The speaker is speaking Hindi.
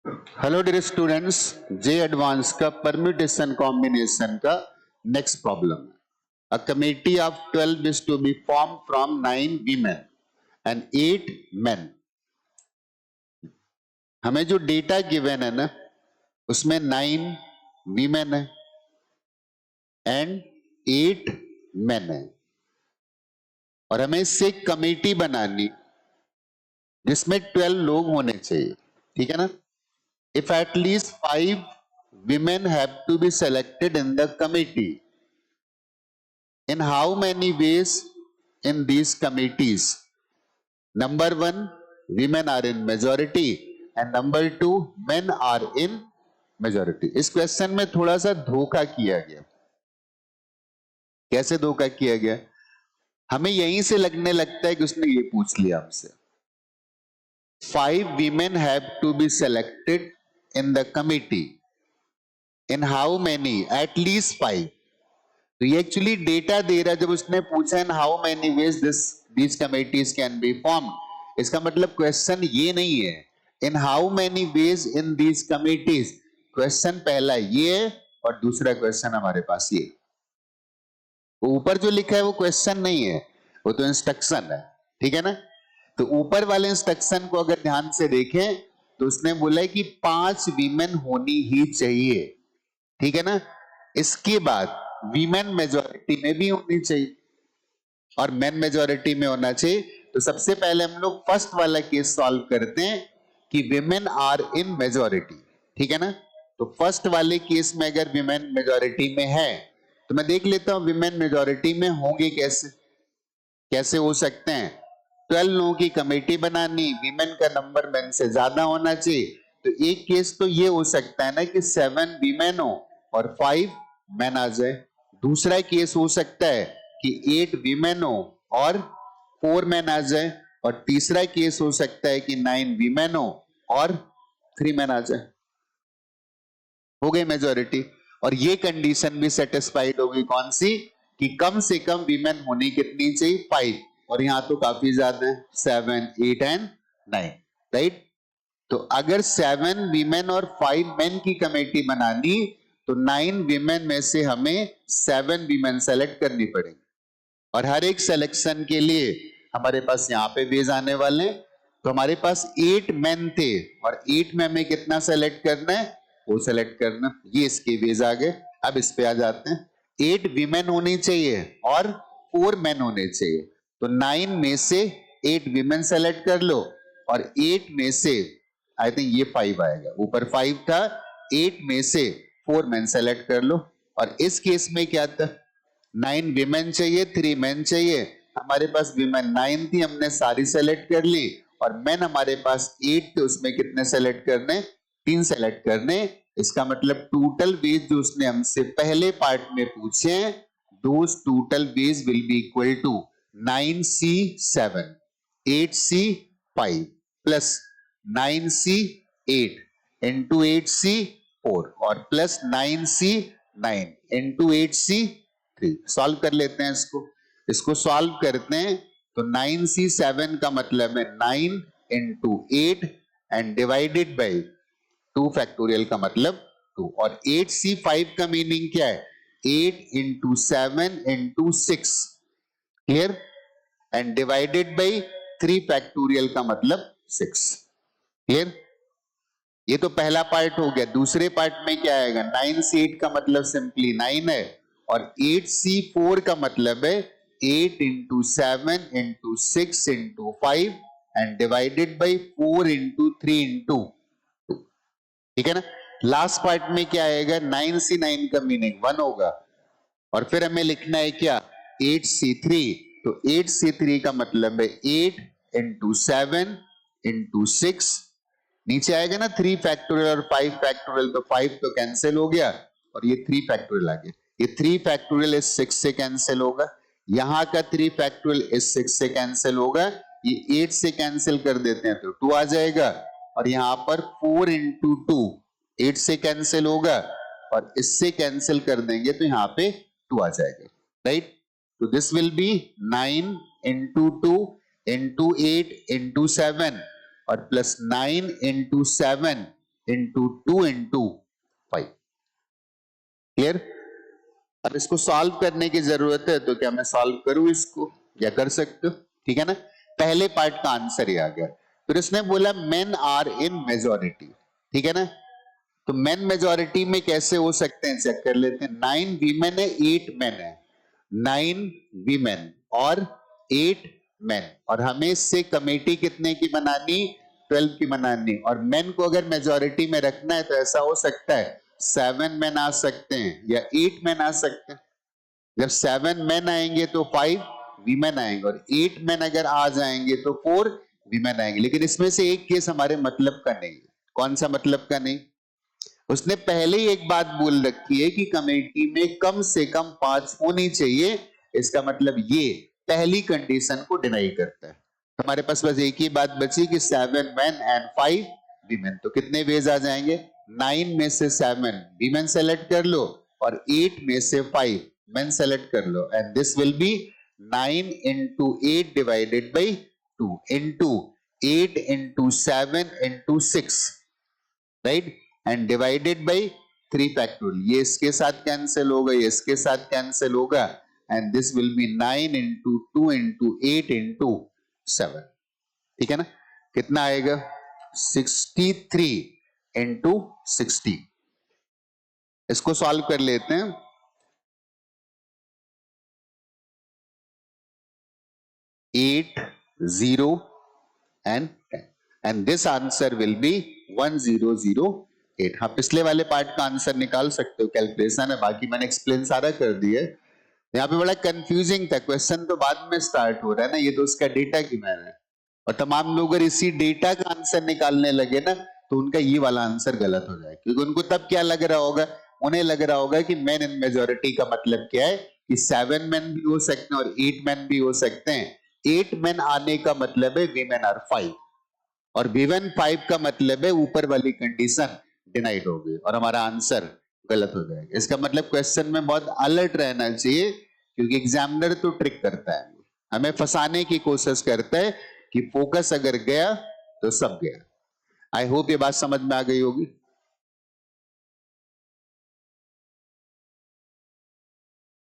हेलो डियर स्टूडेंट्स, जे एडवांस का परम्यूटेशन कॉम्बिनेशन का नेक्स्ट प्रॉब्लम है। A committee of 12 is to be formed from 9 women and 8 men। हमें जो डेटा गिवन है ना, उसमें 9 वीमेन है एंड 8 मेन है, और हमें इससे एक कमेटी बनानी जिसमें 12 लोग होने चाहिए। ठीक है ना? If at least 5 women have to be selected in the committee, in how many ways in these committees? Number 1, women are in majority, and number 2, men are in majority। इस क्वेश्चन में थोड़ा सा धोखा किया गया। कैसे धोखा किया गया? हमें यहीं से लगने लगता है कि उसने ये पूछ लिया हमसे, 5 women have to be selected in the committee, in how many? At least 5। तो ये एक्चुअली डेटा दे रहा है। जब उसने पूछा in how many ways these committees can be formed, इसका मतलब क्वेश्चन ये नहीं है in how many ways in these committees. Question पहला ये है और दूसरा क्वेश्चन हमारे पास ये। ऊपर जो लिखा है वो क्वेश्चन नहीं है, वो तो इंस्ट्रक्शन है। ठीक है ना? तो ऊपर वाले इंस्ट्रक्शन को अगर ध्यान से देखें तो उसने बोला है कि 5 वीमेन होनी ही चाहिए। ठीक है ना? इसके बाद वीमेन मेजॉरिटी में भी होनी चाहिए और मेन मेजॉरिटी में होना चाहिए। तो सबसे पहले हम लोग फर्स्ट वाला केस सॉल्व करते हैं कि विमेन आर इन मेजॉरिटी। ठीक है ना? तो फर्स्ट वाले केस में अगर विमेन मेजॉरिटी में है तो मैं देख लेता हूं विमेन मेजॉरिटी में होंगे कैसे। कैसे हो सकते हैं? 12 लोगों की कमेटी बनानी, विमेन का नंबर मेन से ज्यादा होना चाहिए। तो एक केस तो ये हो सकता है ना कि 7 वीमेन हो और 5 मेन आ जाए। दूसरा केस हो सकता है कि 8 वीमेन हो और 4 मेन आ जाए, और तीसरा केस हो सकता है कि 9 वीमेन हो और 3 मेन आ जाए। हो गई मेजॉरिटी। और ये कंडीशन भी सेटिस्फाइड होगी कौन सी? कि कम से कम वीमेन होनी कितनी चाहिए? 5। और यहां तो काफी ज्यादा है, 7, 8 एंड 9। राइट? तो अगर 7 वीमेन और 5 मेन की कमेटी बनानी तो 9 वीमेन में से हमें 7 वीमेन सेलेक्ट करनी पड़ेगी, और हर एक सिलेक्शन के लिए हमारे पास यहां पे वेज आने वाले। तो हमारे पास 8 मेन थे और 8 में हमें कितना सेलेक्ट करना है? वो सेलेक्ट करना। ये इसके वेज आ गए। अब इस पे आ जाते हैं। 8 वीमेन होनी चाहिए और 4 मेन होने चाहिए। तो 9 में से 8 वीमेन सेलेक्ट कर लो और 8 में से आई थिंक ये 5 आएगा, ऊपर 5 था। 8 में से 4 मेन सेलेक्ट कर लो। और इस केस में क्या था? 9 विमेन चाहिए, 3 मेन चाहिए। हमारे पास विमेन 9 थी, हमने सारी सेलेक्ट कर ली, और मेन हमारे पास 8 थे, उसमें कितने सेलेक्ट करने? 3 सेलेक्ट करने। इसका मतलब टोटल वेज जो उसने हमसे पहले पार्ट में पूछे हैं, those total ways will be equal to 9C7, 8C5 plus 9C8 into 8C4 और plus 9C9 into 8C3। Solve कर लेते हैं इसको। इसको सॉल्व करते हैं तो 9C7 का मतलब है 9 into 8 and divided by 2 factorial का मतलब 2, और 8C5 का मीनिंग क्या है? 8 into 7 into 6। Clear? And divided by 3 factorial का मतलब 6। क्लियर? ये तो पहला पार्ट हो गया। दूसरे पार्ट में क्या आएगा? 9C8 का मतलब सिंपली 9 है, और 8C4 का मतलब है 8 into 7 into 6 into 5 and divided by 4 into 3 into 2। ठीक है ना? लास्ट पार्ट में क्या आएगा? 9C9 का मीनिंग 1 होगा, और फिर हमें लिखना है क्या? 8C3। तो 8C3 का मतलब है 8 इंटू 7 इंटू 6। नीचे आएगा ना 3 फैक्टोरियल और 5 फैक्टोरियल, तो 5 तो कैंसिल हो गया और ये 3 फैक्टोरियल आ गया। ये 3 फैक्टोरियल इस 6 से कैंसिल होगा, यहां का 3 फैक्टोरियल इस 6 से कैंसिल होगा, ये 8 से कैंसिल कर देते हैं तो 2 आ जाएगा, और यहां पर 4 इंटू 2 8 से कैंसिल होगा, और इससे कैंसिल कर देंगे तो यहां पे 2 आ जाएगा। राइट? तो this will be 9 into 2 into 8 into 7 और plus 9 into 7 into 2 into 5। Clear? अब इसको सॉल्व करने की जरूरत है, तो क्या मैं सॉल्व करूं इसको, या कर सकते हो? ठीक है ना, पहले पार्ट का आंसर ही आ गया। फिर उसने बोला मेन आर इन मेजोरिटी, ठीक है ना, तो मेन मेजोरिटी में कैसे हो सकते हैं चेक कर लेते हैं। 9 वीमेन है, 8 मेन है, 9 वीमेन और 8 मेन, और हमें इससे कमेटी कितने की बनानी, 12 की बनानी, और मेन को अगर मेजोरिटी में रखना है तो ऐसा हो सकता है 7 मेन आ सकते हैं या 8 मेन आ सकते हैं। जब 7 मेन आएंगे तो 5 वीमेन आएंगे, और 8 मेन अगर आ जाएंगे तो 4 वीमेन आएंगे। लेकिन इसमें से एक केस हमारे मतलब का नहीं। कौन सा मतलब का नहीं? उसने पहले ही एक बात बोल रखी है कि कमेटी में कम से कम 5 होनी चाहिए। इसका मतलब ये पहली कंडीशन को डिनाई करता है। हमारे पास बस एक ही बात बची कि 7 मेन एंड 5 वीमेन। तो कितने वेज आ जाएंगे? 9 में से 7 वीमेन सेलेक्ट कर लो और 8 में से 5 मेन सेलेक्ट कर लो, and this will be 9 into 8 divided by 2 into 8 into 7 into 6, right, and divided by 3 factorial. ये इसके साथ कैंसिल होगा, ये इसके साथ कैंसिल होगा, and this will be 9 into 2 into 8 into 7। ठीक है ना, कितना आएगा? 63 into 60। इसको सॉल्व कर लेते हैं। At, 0 and 10, and this answer will be 1008। हाँ, पिछले वाले पार्ट का आंसर निकाल सकते हो, कैलकुलेशन है, बाकी मैंने एक्सप्लेन सारा कर दिया। यहाँ पे बड़ा कंफ्यूजिंग था, क्वेश्चन तो बाद में स्टार्ट हो रहा है ना, ये तो उसका डेटा गिवन है, और तमाम लोग अगर इसी डेटा का आंसर निकालने लगे ना तो उनका ये वाला आंसर गलत हो जाए, क्योंकि उनको तब क्या लग रहा होगा, उन्हें लग रहा होगा कि मैन इन मेजोरिटी का मतलब क्या है कि 7 मैन भी हो सकते हैं और 8 मैन भी हो सकते हैं। 8 मैन आने का मतलब है वीमेन आर 5, और वीमेन 5 का मतलब है ऊपर वाली कंडीशन डिनाइड हो गई और हमारा आंसर गलत हो जाएगा। इसका मतलब क्वेश्चन में बहुत अलर्ट रहना चाहिए, क्योंकि एग्जामिनर तो ट्रिक करता है, हमें फंसाने की कोशिश करता है कि फोकस अगर गया तो सब गया। आई होप ये बात समझ में आ गई होगी।